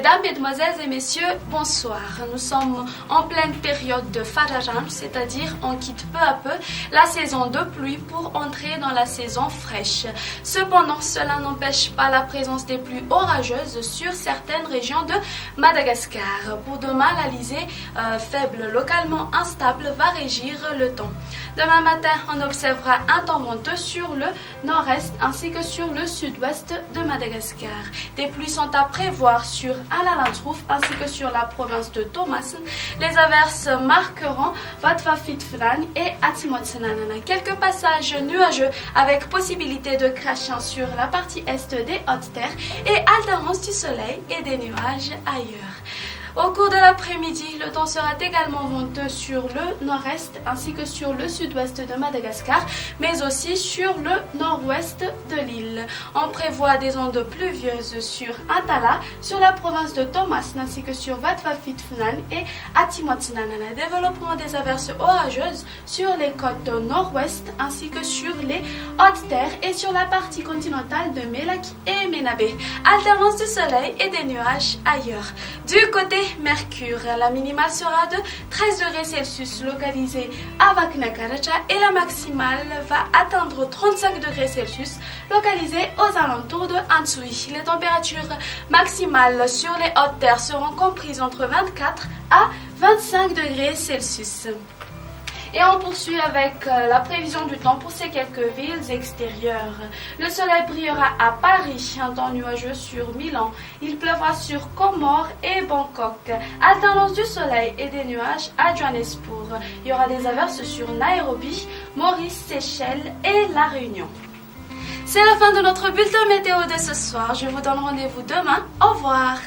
Mesdames, Mesdemoiselles et Messieurs, bonsoir. Nous sommes en pleine période de Farajan, c'est-à-dire on quitte peu à peu la saison de pluie pour entrer dans la saison fraîche. Cependant, cela n'empêche pas la présence des pluies orageuses sur certaines régions de Madagascar. Pour demain, l'alizé faible, localement instable, va régir le temps. Demain matin, on observera un temps venteux sur le nord-est ainsi que sur le sud-ouest de Madagascar. Des pluies sont à prévoir sur Alalantrouf ainsi que sur la province de Thomasin. Les averses marqueront Vatvafitfran et Atimotsananana. Quelques passages nuageux avec possibilité de crachin sur la partie est des Hautes-Terres et alternance du soleil et des nuages ailleurs. Au cours de l'après-midi, le temps sera également venteux sur le nord-est ainsi que sur le sud-ouest de Madagascar, mais aussi sur le nord-ouest de l'île. On prévoit des ondes pluvieuses sur Antala, sur la province de Thomasin ainsi que sur Vatvafitfran et Atimotsananana. Développement des averses orageuses sur les côtes nord-ouest ainsi que sur les Hautes-Terres et sur la partie continentale de Melaky et Menabé. Alternance du soleil et des nuages ailleurs. Du côté Mercure, la minimale sera de 13 degrés Celsius localisée à Vaknakaracha et la maximale va atteindre 35 degrés Celsius localisée aux alentours de Antsui. Les températures maximales sur les Hautes-Terres seront comprises entre 24 à 25 degrés Celsius. Et on poursuit avec la prévision du temps pour ces quelques villes extérieures. Le soleil brillera à Paris, un temps nuageux sur Milan. Il pleuvra sur Comores et Bangkok. Alternance du soleil et des nuages à Johannesburg. Il y aura des averses sur Nairobi, Maurice, Seychelles et La Réunion. C'est la fin de notre bulletin météo de ce soir. Je vous donne rendez-vous demain. Au revoir.